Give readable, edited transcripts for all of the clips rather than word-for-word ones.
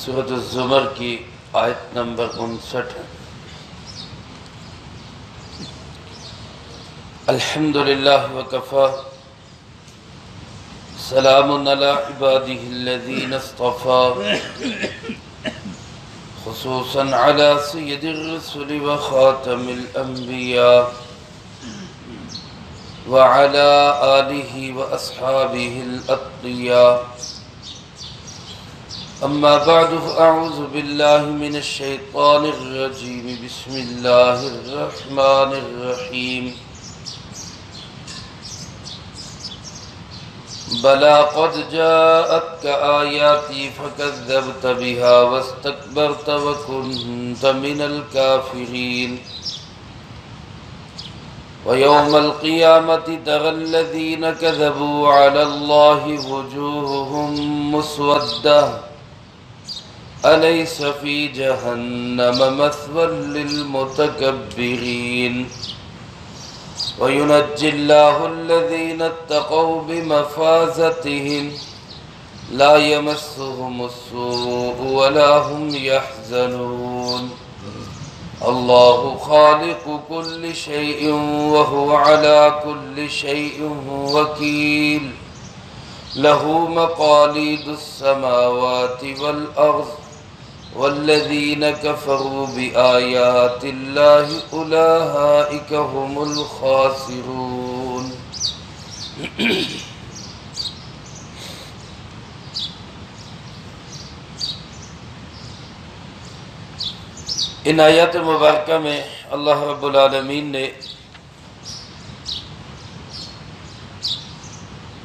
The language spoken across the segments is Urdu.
سورۃ الزمر کی آیت نمبر 59 ہے۔ الحمدللہ وکفی سلام علی عبادہ الذین اصطفی خصوصا علی سید الرسل وخاتم الانبیاء وعلی آلہ واصحابہ الاتقیاء اما بعد فاعوذ باللہ من الشیطان الرجیم بسم اللہ الرحمن الرحیم بلا قد جاءتك آیاتی فکذبت بها واستکبرت وکنت من الکافرین ويوم القيامة ترى الذين كذبوا على الله وجوههم مسودة أليس في جهنم مثوى للمتكبرين وينجي الله الذين اتقوا بمفازتهم لا يمسهم السوء ولا هم يحزنون الله خالق كل شيء وهو على كل شيء وكيل له مقاليد السماوات والأرض والذين كفروا بآيات الله أولئك هم الخاسرون ان آیات مبارکہ میں اللہ رب العالمین نے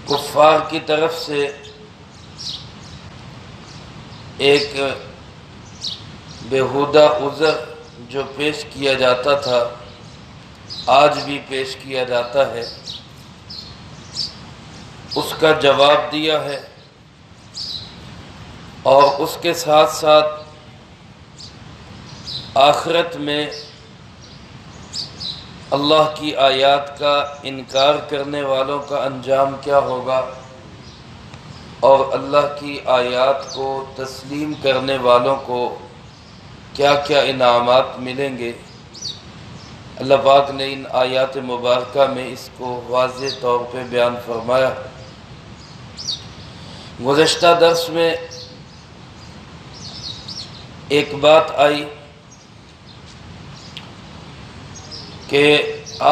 کفار کی طرف سے ایک بیہودہ عذر جو پیش کیا جاتا تھا، آج بھی پیش کیا جاتا ہے، اس کا جواب دیا ہے، اور اس کے ساتھ ساتھ آخرت میں اللہ کی آیات کا انکار کرنے والوں کا انجام کیا ہوگا اور اللہ کی آیات کو تسلیم کرنے والوں کو کیا کیا انعامات ملیں گے۔ اللہ پاک نے ان آیات مبارکہ میں اس کو واضح طور پہ بیان فرمایا۔ گزشتہ درس میں ایک بات آئی کہ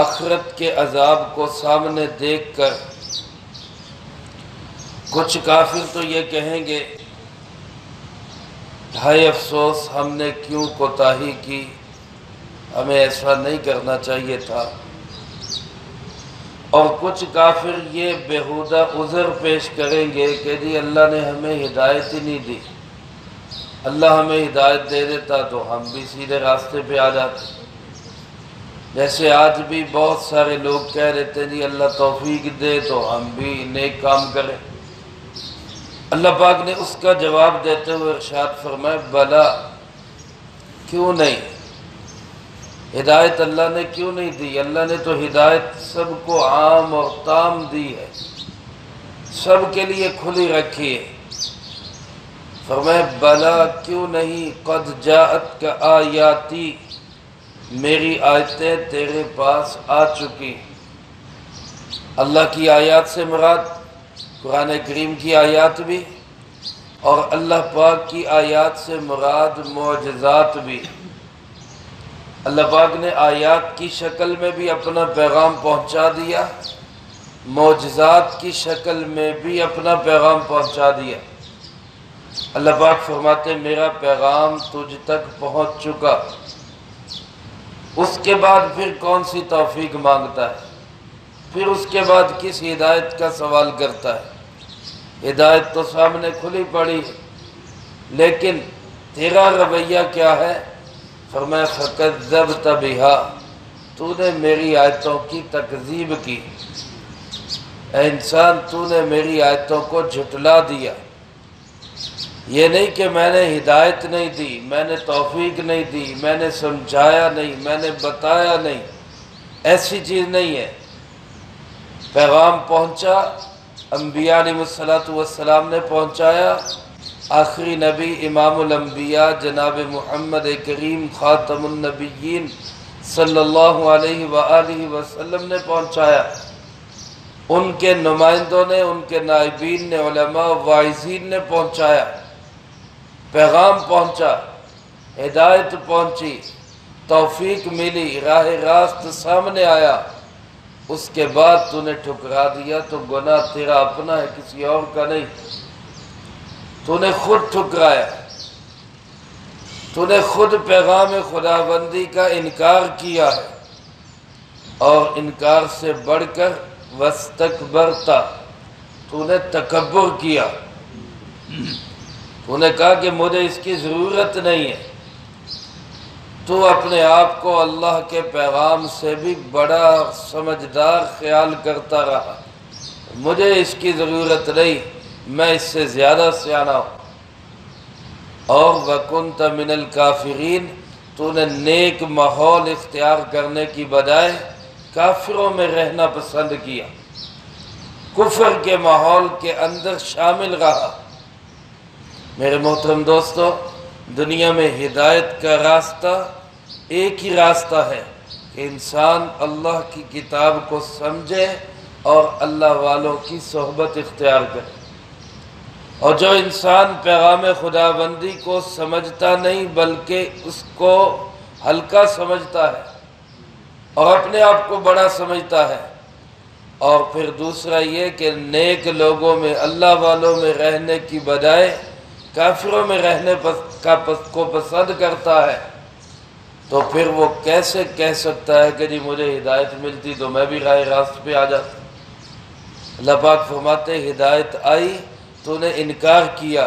آخرت کے عذاب کو سامنے دیکھ کر کچھ کافر تو یہ کہیں گے، ہائے افسوس ہم نے کیوں کوتاہی کی، ہمیں ایسا نہیں کرنا چاہیے تھا، اور کچھ کافر یہ بیہودہ عذر پیش کریں گے کہ جی اللہ نے ہمیں ہدایت ہی نہیں دی، اللہ ہمیں ہدایت دے دیتا تو ہم بھی سیدھے راستے پہ آ جاتے۔ جیسے آج بھی بہت سارے لوگ کہہ دیتے ہیں جی اللہ توفیق دے تو ہم بھی نیک کام کریں۔ اللہ پاک نے اس کا جواب دیتے ہوئے ارشاد فرمائے بلا، کیوں نہیں، ہدایت اللہ نے کیوں نہیں دی؟ اللہ نے تو ہدایت سب کو عام اور تام دی ہے، سب کے لیے کھلی رکھی ہے۔ فرمائے بلا، کیوں نہیں، قد جاءتک آیاتی، میری آیتیں تیرے پاس آ چکی۔ اللہ کی آیات سے مراد قرآن کریم کی آیات بھی، اور اللہ پاک کی آیات سے مراد معجزات بھی۔ اللہ پاک نے آیات کی شکل میں بھی اپنا پیغام پہنچا دیا، معجزات کی شکل میں بھی اپنا پیغام پہنچا دیا۔ اللہ پاک فرماتے میرا پیغام تجھ تک پہنچ چکا۔ اس کے بعد پھر کون سی توفیق مانگتا ہے؟ پھر اس کے بعد کس ہدایت کا سوال کرتا ہے؟ ہدایت تو سامنے کھلی پڑی ہے، لیکن تیرا رویہ کیا ہے؟ فرمایا فَكَذَّبْتَ بِهَا، تو نے میری آیتوں کی تکذیب کی، اے انسان تو نے میری آیتوں کو جھٹلا دیا۔ یہ نہیں کہ میں نے ہدایت نہیں دی، میں نے توفیق نہیں دی، میں نے سمجھایا نہیں، میں نے بتایا نہیں، ایسی چیز نہیں ہے۔ پیغام پہنچا، انبیاء علیہ الصلوۃ والسلام نے پہنچایا، آخری نبی امام الانبیاء جناب محمد کریم خاتم النبیین صلی اللہ علیہ وآلہ وسلم نے پہنچایا، ان کے نمائندوں نے، ان کے نائبین نے، علماء واعظین نے پہنچایا، پیغام پہنچا، ہدایت پہنچی، توفیق ملی، راہ راست سامنے آیا، اس کے بعد تو نے ٹھکرا دیا تو گناہ تیرا اپنا ہے، کسی اور کا نہیں۔ تو نے خود ٹھکرایا، تو نے خود پیغام خداوندی کا انکار کیا ہے، اور انکار سے بڑھ کر واستکبرتا، تو نے تکبر کیا، تو نے کہا کہ مجھے اس کی ضرورت نہیں ہے۔ تو اپنے آپ کو اللہ کے پیغام سے بھی بڑا سمجھدار خیال کرتا رہا، مجھے اس کی ضرورت نہیں، میں اس سے زیادہ سیانا ہوں۔ اور وَكُنْتَ مِنَ الْكَافِرِينَ، تو نے نیک ماحول اختیار کرنے کی بجائے کافروں میں رہنا پسند کیا، کفر کے ماحول کے اندر شامل رہا۔ میرے محترم دوستو، دنیا میں ہدایت کا راستہ ایک ہی راستہ ہے کہ انسان اللہ کی کتاب کو سمجھے اور اللہ والوں کی صحبت اختیار کرے۔ اور جو انسان پیغام خداوندی کو سمجھتا نہیں بلکہ اس کو ہلکا سمجھتا ہے اور اپنے آپ کو بڑا سمجھتا ہے، اور پھر دوسرا یہ کہ نیک لوگوں میں، اللہ والوں میں رہنے کی بجائے کافروں میں رہنے کو پسند کرتا ہے، تو پھر وہ کیسے کہہ سکتا ہے کہ جی مجھے ہدایت ملتی تو میں بھی راہ راست پہ آ جاتا۔ اللہ پاک فرماتے ہدایت آئی تو نے انکار کیا،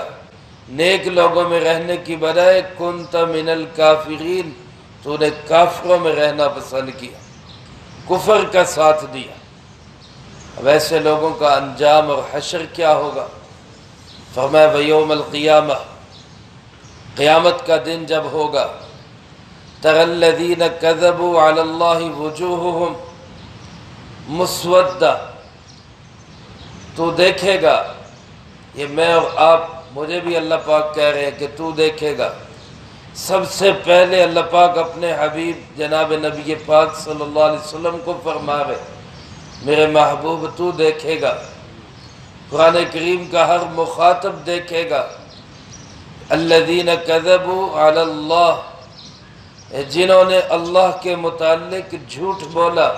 نیک لوگوں میں رہنے کی بجائے کنت من الکافرین، تو نے کافروں میں رہنا پسند کیا، کفر کا ساتھ دیا۔ اب ایسے لوگوں کا انجام اور حشر کیا ہوگا؟ فرمایا وَيَوْمَ الْقِيَامَةِ، قیامت کا دن جب ہوگا، تَرَى الَّذِينَ كَذَبُوا عَلَى اللَّهِ وُجُوهُهُمْ مُسْوَدَّةً، تو دیکھے گا، یہ میں اور آپ، مجھے بھی اللہ پاک کہہ رہے ہیں کہ تو دیکھے گا۔ سب سے پہلے اللہ پاک اپنے حبیب جناب نبی پاک صلی اللہ علیہ وسلم کو فرما رہے، میرے محبوب تو دیکھے گا۔ قرآن کریم کا ہر مخاطب دیکھے گا۔ الذین کذبوا علی اللہ، جنہوں نے اللہ کے متعلق جھوٹ بولا۔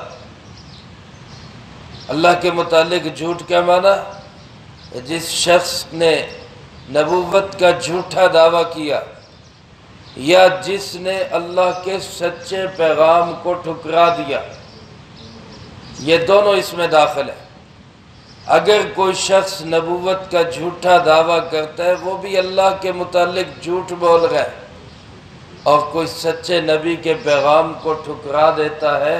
اللہ کے متعلق جھوٹ کیا معنی؟ جس شخص نے نبوت کا جھوٹا دعویٰ کیا، یا جس نے اللہ کے سچے پیغام کو ٹھکرا دیا، یہ دونوں اس میں داخل ہیں۔ اگر کوئی شخص نبوت کا جھوٹا دعویٰ کرتا ہے، وہ بھی اللہ کے متعلق جھوٹ بول رہا ہے، اور کوئی سچے نبی کے پیغام کو ٹھکرا دیتا ہے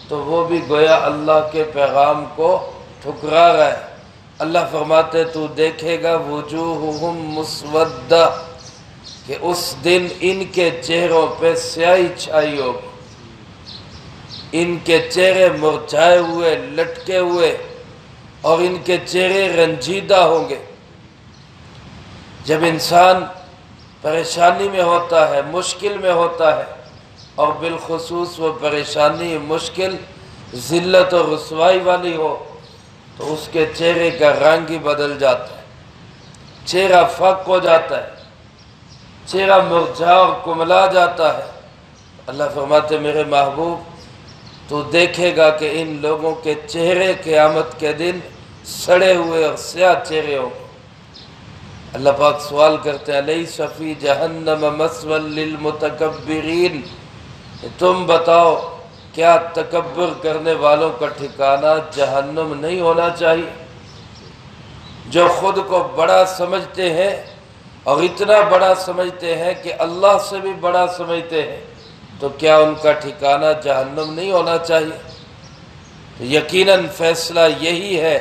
تو وہ بھی گویا اللہ کے پیغام کو ٹھکرا رہا ہے۔ اللہ فرماتے تو دیکھے گا وجوہہم مسودہ، کہ اس دن ان کے چہروں پہ سیاہی چھائی ہوگی، ان کے چہرے مرجھائے ہوئے، لٹکے ہوئے، اور ان کے چہرے رنجیدہ ہوں گے۔ جب انسان پریشانی میں ہوتا ہے، مشکل میں ہوتا ہے، اور بالخصوص وہ پریشانی، مشکل، ذلت اور رسوائی والی ہو، تو اس کے چہرے کا رنگ ہی بدل جاتا ہے، چہرہ فک ہو جاتا ہے، چہرہ مرجھا اور کملا جاتا ہے۔ اللہ فرماتے میرے محبوب تو دیکھے گا کہ ان لوگوں کے چہرے قیامت کے دن سڑے ہوئے اور سیاہ چہرے ہوں گے۔ اللہ پاک سوال کرتے ہیں الیس فی جہنم مثوی للمتکبرین، تم بتاؤ کیا تکبر کرنے والوں کا ٹھکانہ جہنم نہیں ہونا چاہیے؟ جو خود کو بڑا سمجھتے ہیں اور اتنا بڑا سمجھتے ہیں کہ اللہ سے بھی بڑا سمجھتے ہیں، تو کیا ان کا ٹھکانہ جہنم نہیں ہونا چاہیے؟ تو یقیناً فیصلہ یہی ہے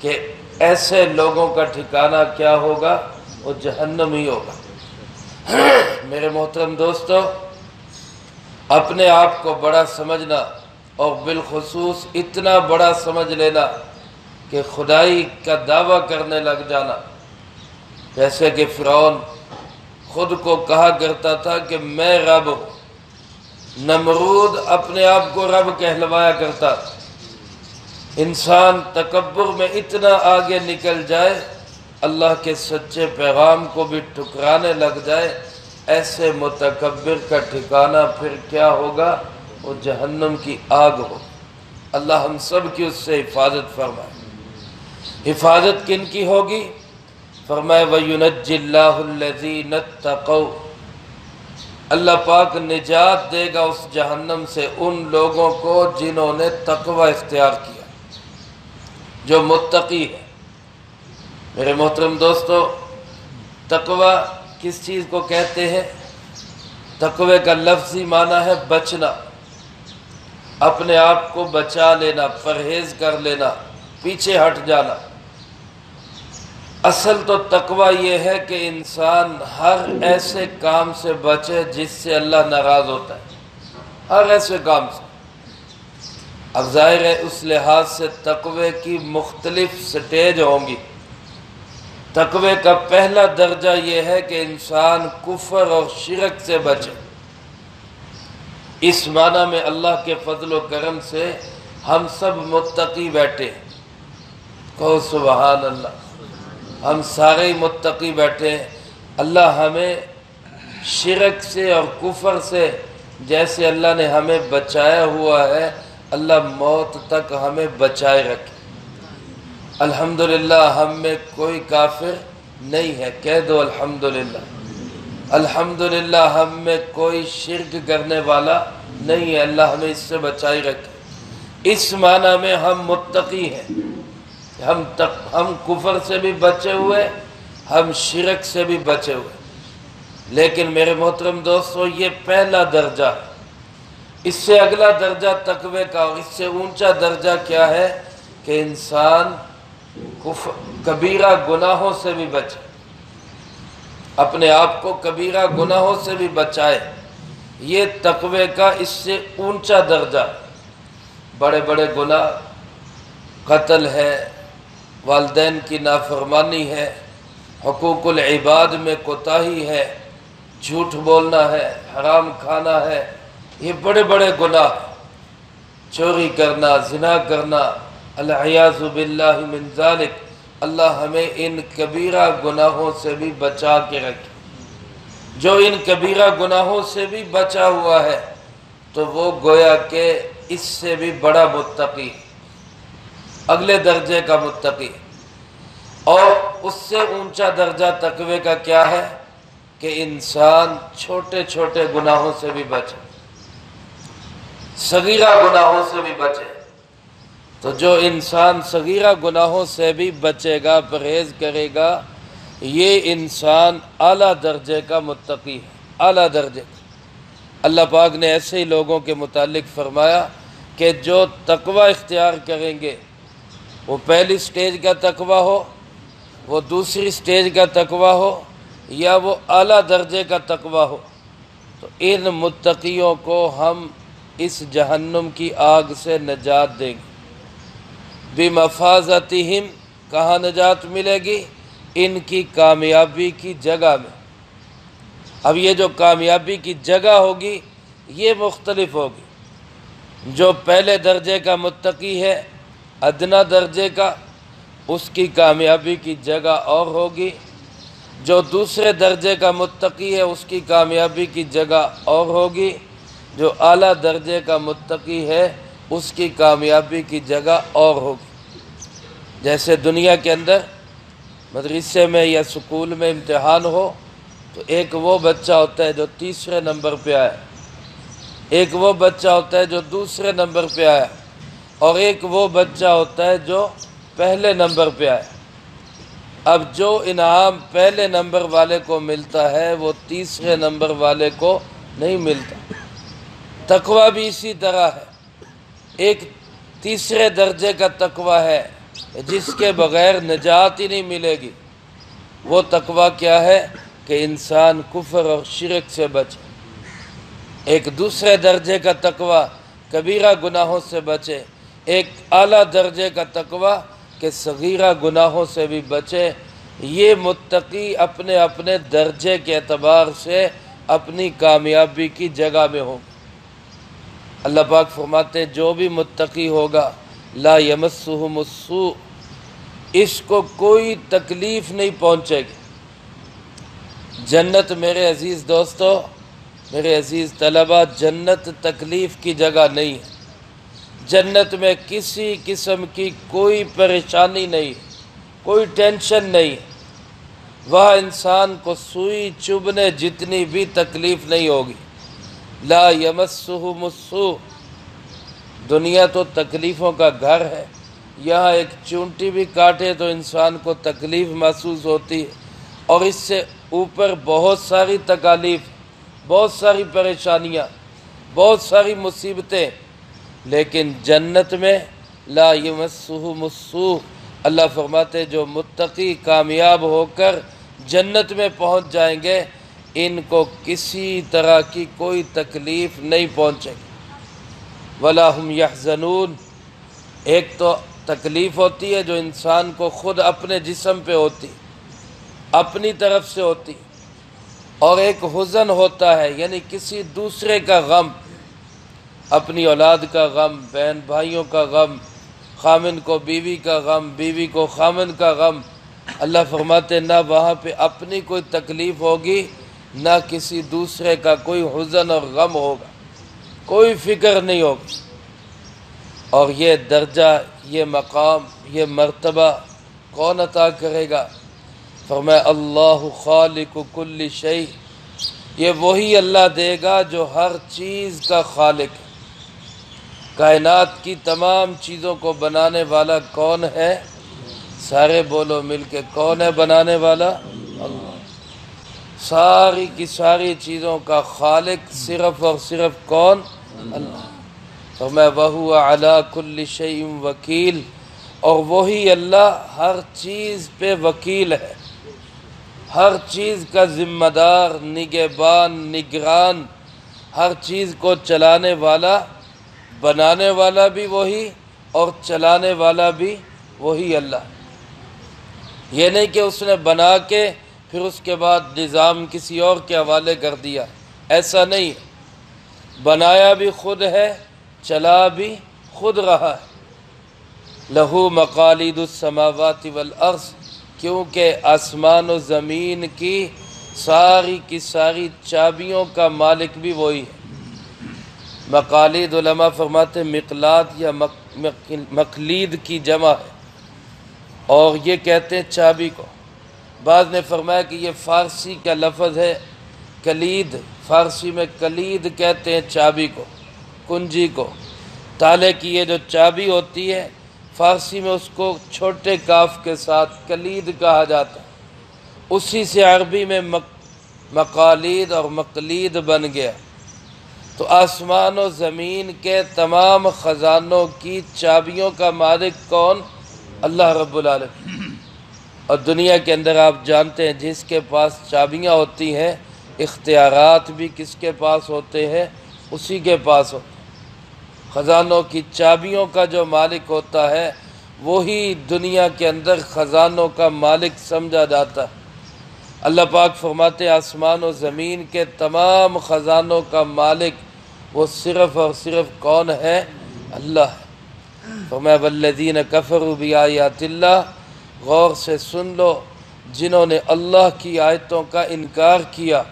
کہ ایسے لوگوں کا ٹھکانہ کیا ہوگا؟ وہ جہنم ہی ہوگا۔ میرے محترم دوستو، اپنے آپ کو بڑا سمجھنا اور بالخصوص اتنا بڑا سمجھ لینا کہ خدائی کا دعویٰ کرنے لگ جانا، جیسے کہ فرعون خود کو کہا کرتا تھا کہ میں رب ہوں، نمرود اپنے آپ کو رب کہلوایا کرتا تھا۔ انسان تکبر میں اتنا آگے نکل جائے، اللہ کے سچے پیغام کو بھی ٹھکرانے لگ جائے، ایسے متکبر کا ٹھکانہ پھر کیا ہوگا؟ وہ جہنم کی آگ ہو۔ اللہ ہم سب کی اس سے حفاظت فرمائے۔ حفاظت کن کی ہوگی؟ فرمائے وَيُنَجِّ اللَّهُ الَّذِينَ اتَّقَوْا، اللہ پاک نجات دے گا اس جہنم سے ان لوگوں کو جنہوں نے تقوی اختیار کیا، جو متقی ہے۔ میرے محترم دوستو، تقوی کس چیز کو کہتے ہیں؟ تقوی کا لفظی معنی ہے بچنا، اپنے آپ کو بچا لینا، پرہیز کر لینا، پیچھے ہٹ جانا۔ اصل تو تقوی یہ ہے کہ انسان ہر ایسے کام سے بچے جس سے اللہ ناراض ہوتا ہے، ہر ایسے کام سے۔ اب ظاہر ہے اس لحاظ سے تقوی کی مختلف سٹیج ہوں گی۔ تقوی کا پہلا درجہ یہ ہے کہ انسان کفر اور شرک سے بچے۔ اس معنی میں اللہ کے فضل و کرم سے ہم سب متقی بیٹھے، کہو سبحان اللہ، ہم سارے ہی متقی بیٹھے ہیں۔ اللہ ہمیں شرک سے اور کفر سے جیسے اللہ نے ہمیں بچایا ہوا ہے، اللہ موت تک ہمیں بچائے رکھے۔ الحمدللہ ہم میں کوئی کافر نہیں ہے، کہہ دو الحمدللہ۔ الحمدللہ ہم میں کوئی شرک کرنے والا نہیں ہے، اللہ ہمیں اس سے بچائی رکھے۔ اس معنی میں ہم متقی ہیں، ہم کفر سے بھی بچے ہوئے، ہم شرک سے بھی بچے ہوئے۔ لیکن میرے محترم دوستو، یہ پہلا درجہ ہے۔ اس سے اگلا درجہ تقوی کا، اور اس سے اونچا درجہ کیا ہے کہ انسان کبیرہ گناہوں سے بھی بچے، اپنے آپ کو کبیرہ گناہوں سے بھی بچائے۔ یہ تقوی کا اس سے اونچا درجہ۔ بڑے بڑے گناہ، قتل ہے، والدین کی نافرمانی ہے، حقوق العباد میں کوتاہی ہے، جھوٹ بولنا ہے، حرام کھانا ہے، یہ بڑے بڑے گناہ، چوری کرنا، زنا کرنا، العیاذ باللہ من ذالک۔ اللہ ہمیں ان کبیرہ گناہوں سے بھی بچا کے رکھے۔ جو ان کبیرہ گناہوں سے بھی بچا ہوا ہے تو وہ گویا کہ اس سے بھی بڑا متقی، اگلے درجے کا متقی۔ اور اس سے اونچا درجہ تقوی کا کیا ہے کہ انسان چھوٹے چھوٹے گناہوں سے بھی بچے، صغیرہ گناہوں سے بھی بچے۔ تو جو انسان صغیرہ گناہوں سے بھی بچے گا، پرہیز کرے گا، یہ انسان اعلیٰ درجے کا متقی ہے، اعلیٰ درجے کا۔ اللہ پاک نے ایسے ہی لوگوں کے متعلق فرمایا کہ جو تقوی اختیار کریں گے، وہ پہلی سٹیج کا تقوی ہو، وہ دوسری سٹیج کا تقوی ہو، یا وہ اعلیٰ درجے کا تقوی ہو، تو ان متقیوں کو ہم اس جہنم کی آگ سے نجات دیں گے۔ بِمَفَازَتِهِمْ، کہاں نجات ملے گی؟ ان کی کامیابی کی جگہ میں۔ اب یہ جو کامیابی کی جگہ ہوگی یہ مختلف ہوگی۔ جو پہلے درجے کا متقی ہے، ادنا درجے کا، اس کی کامیابی کی جگہ اور ہوگی۔ جو دوسرے درجے کا متقی ہے اس کی کامیابی کی جگہ اور ہوگی۔ جو اعلیٰ درجے کا متقی ہے اس کی کامیابی کی جگہ اور ہوگی۔ جیسے دنیا کے اندر مدرسے میں یا سکول میں امتحان ہو تو ایک وہ بچہ ہوتا ہے جو تیسرے نمبر پہ آیا، ایک وہ بچہ ہوتا ہے جو دوسرے نمبر پہ آیا، اور ایک وہ بچہ ہوتا ہے جو پہلے نمبر پہ آیا۔ اب جو انعام پہلے نمبر والے کو ملتا ہے وہ تیسرے نمبر والے کو نہیں ملتا۔ تقوی بھی اسی طرح ہے۔ ایک تیسرے درجے کا تقوی ہے جس کے بغیر نجات ہی نہیں ملے گی۔ وہ تقوی کیا ہے کہ انسان کفر اور شرک سے بچے۔ ایک دوسرے درجے کا تقوی کبیرہ گناہوں سے بچے۔ ایک اعلیٰ درجے کا تقوی کہ صغیرہ گناہوں سے بھی بچے۔ یہ متقی اپنے اپنے درجے کے اعتبار سے اپنی کامیابی کی جگہ میں ہوں۔ اللہ پاک فرماتے ہیں جو بھی متقی ہوگا لا یمسہم السوء، اس کو کوئی تکلیف نہیں پہنچے گی۔ جنت میرے عزیز دوستو، میرے عزیز طلبہ، جنت تکلیف کی جگہ نہیں ہے۔ جنت میں کسی قسم کی کوئی پریشانی نہیں، کوئی ٹینشن نہیں۔ وہاں انسان کو سوئی چبھنے جتنی بھی تکلیف نہیں ہوگی۔ لا یمسہم السوء۔ دنیا تو تکلیفوں کا گھر ہے، یہاں ایک چونٹی بھی کاٹے تو انسان کو تکلیف محسوس ہوتی ہے، اور اس سے اوپر بہت ساری تکالیف، بہت ساری پریشانیاں، بہت ساری مصیبتیں۔ لیکن جنت میں لا یمسہم السوء، اللہ فرماتے جو متقی کامیاب ہو کر جنت میں پہنچ جائیں گے، ان کو کسی طرح کی کوئی تکلیف نہیں پہنچے گی۔ وَلَا هُمْ يَحْزَنُونَ۔ ایک تو تکلیف ہوتی ہے جو انسان کو خود اپنے جسم پہ ہوتی، اپنی طرف سے ہوتی، اور ایک حزن ہوتا ہے یعنی کسی دوسرے کا غم، اپنی اولاد کا غم، بہن بھائیوں کا غم، خامن کو بیوی کا غم، بیوی کو خامن کا غم۔ اللہ فرماتے نہ وہاں پہ اپنی کوئی تکلیف ہوگی، نہ کسی دوسرے کا کوئی حزن اور غم ہوگا، کوئی فکر نہیں ہوگی۔ اور یہ درجہ، یہ مقام، یہ مرتبہ کون عطا کرے گا؟ فرمایا اللہ خالق کل شیء، یہ وہی اللہ دے گا جو ہر چیز کا خالق ہے۔ کائنات کی تمام چیزوں کو بنانے والا کون ہے؟ سارے بولو مل کے، کون ہے بنانے والا؟ اللہ۔ ساری کی ساری چیزوں کا خالق صرف اور صرف کون؟ اللہ۔ فرمایا وَهُوَ عَلَىٰ كُلِّ شَيْءٍ وَكِيلٌ، اور وہی اللہ ہر چیز پہ وکیل ہے، ہر چیز کا ذمہ دار، نگہبان، نگران، ہر چیز کو چلانے والا، بنانے والا بھی وہی اور چلانے والا بھی وہی اللہ۔ یہ نہیں کہ اس نے بنا کے پھر اس کے بعد نظام کسی اور کے حوالے کر دیا، ایسا نہیں۔ بنایا بھی خود ہے، چلا بھی خود رہا ہے۔ لہو مقالید السماوات والارض، کیونکہ آسمان و زمین کی ساری چابیوں کا مالک بھی وہی ہے۔ مقالید علماء فرماتے مقلاد یا مقلید کی جمع ہے، اور یہ کہتے ہیں چابی کو۔ بعض نے فرمایا کہ یہ فارسی کا لفظ ہے، کلید، فارسی میں کلید کہتے ہیں چابی کو، کنجی کو۔ تالے کی یہ جو چابی ہوتی ہے، فارسی میں اس کو چھوٹے کاف کے ساتھ کلید کہا جاتا ہے، اسی سے عربی میں مقالید اور مقلید بن گیا۔ تو آسمان و زمین کے تمام خزانوں کی چابیوں کا مالک کون؟ اللہ رب العالمین۔ اور دنیا کے اندر آپ جانتے ہیں جس کے پاس چابیاں ہوتی ہیں، اختیارات بھی کس کے پاس ہوتے ہیں؟ اسی کے پاس ہوتے ہیں۔ خزانوں کی چابیوں کا جو مالک ہوتا ہے وہی دنیا کے اندر خزانوں کا مالک سمجھا جاتا ہے۔ اللہ پاک فرماتے آسمان و زمین کے تمام خزانوں کا مالک وہ صرف اور صرف کون ہے؟ اللہ ہے۔ فرمایا والذین کفروا بآیات اللہ، غور سے سن لو، جنہوں نے اللہ کی آیتوں کا انکار کیا،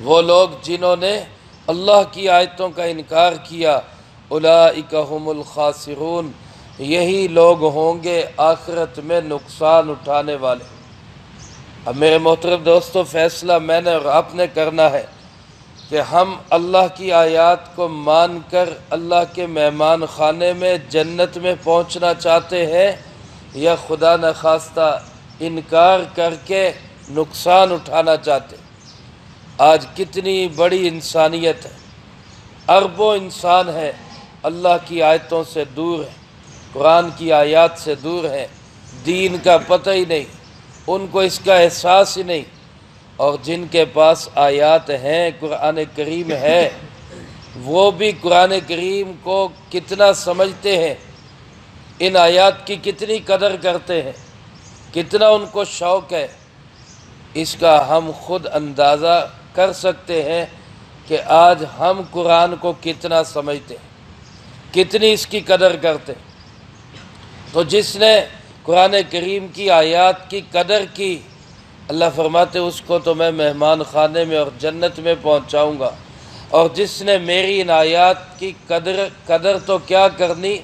وہ لوگ جنہوں نے اللہ کی آیتوں کا انکار کیا، اولئک هم الخاسرون، یہی لوگ ہوں گے آخرت میں نقصان اٹھانے والے۔ اب میرے محترم دوستو، فیصلہ میں نے اور آپ نے کرنا ہے کہ ہم اللہ کی آیات کو مان کر اللہ کے مہمان خانے میں جنت میں پہنچنا چاہتے ہیں، یا خدا نخواستہ انکار کر کے نقصان اٹھانا چاہتے ہیں۔ آج کتنی بڑی انسانیت ہے، اربوں انسان ہے اللہ کی آیتوں سے دور ہے، قرآن کی آیات سے دور ہے، دین کا پتہ ہی نہیں، ان کو اس کا احساس ہی نہیں۔ اور جن کے پاس آیات ہیں، قرآن کریم ہے، وہ بھی قرآن کریم کو کتنا سمجھتے ہیں، ان آیات کی کتنی قدر کرتے ہیں، کتنا ان کو شوق ہے، اس کا ہم خود اندازہ کر سکتے ہیں کہ آج ہم قرآن کو کتنا سمجھتے ہیں، کتنی اس کی قدر کرتے ہیں۔ تو جس نے قرآن کریم کی آیات کی قدر کی، اللہ فرماتے اس کو تو میں مہمان خانے میں اور جنت میں پہنچاؤں گا، اور جس نے میری ان آیات کی قدر تو کیا کرنی،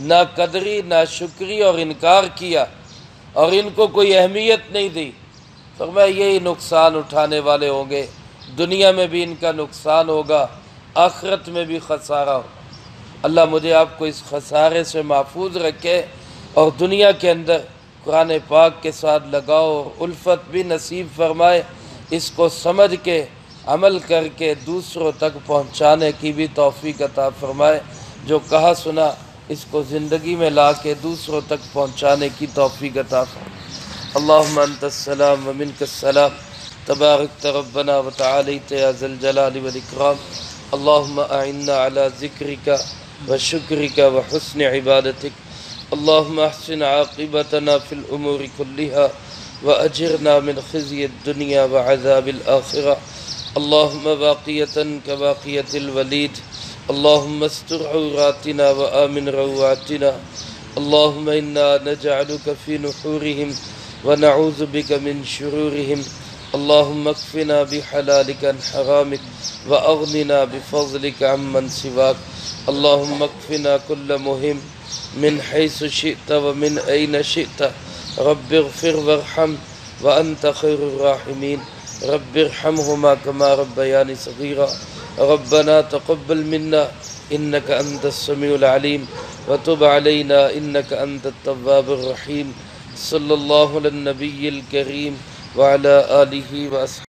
نہ قدری نہ شکری اور انکار کیا اور ان کو کوئی اہمیت نہیں دی، فرمایا یہی نقصان اٹھانے والے ہوں گے، دنیا میں بھی ان کا نقصان ہوگا، آخرت میں بھی خسارہ ہوگا۔ اللہ مجھے آپ کو اس خسارے سے محفوظ رکھے اور دنیا کے اندر قرآن پاک کے ساتھ لگاؤ اور الفت بھی نصیب فرمائے، اس کو سمجھ کے عمل کر کے دوسروں تک پہنچانے کی بھی توفیق عطا فرمائے، جو کہا سنا اس کو زندگی میں لا کے دوسروں تک پہنچانے کی توفیق عطا فرمائے۔ اللہم انت السلام ومنک السلام، تبارکت ربنا وتعالیت یا ذا الجلال والاکرام، اللہم اعنا علی ذکرک وشکرک وحسن عبادتک، اللہم احسن عاقبتنا فی الامور کلها واجرنا من خزی الدنیا وعذاب الآخرہ، اللہم باقیتا کباقیت الولید، اللہم استر عوراتنا وآمن روعاتنا، اللہم انا نجعلک فی نحورہم ونعوذ بک من شرورہم، اللہم اکفنا بحلالک عن حرامک واغننا بفضلک عمن سواک، اللہم اکفنا کل مہم من حیث شئت ومن این شئت، رب اغفر وارحم وانت خیر الراحمین، رب ارحمہما کما ربیانی صغیرا، ربنا تقبل منا انك انت السميع العليم وتب علينا انك انت التواب الرحيم، صلی اللہ علی النبی الکریم وعلى آلہ وأصحابہ۔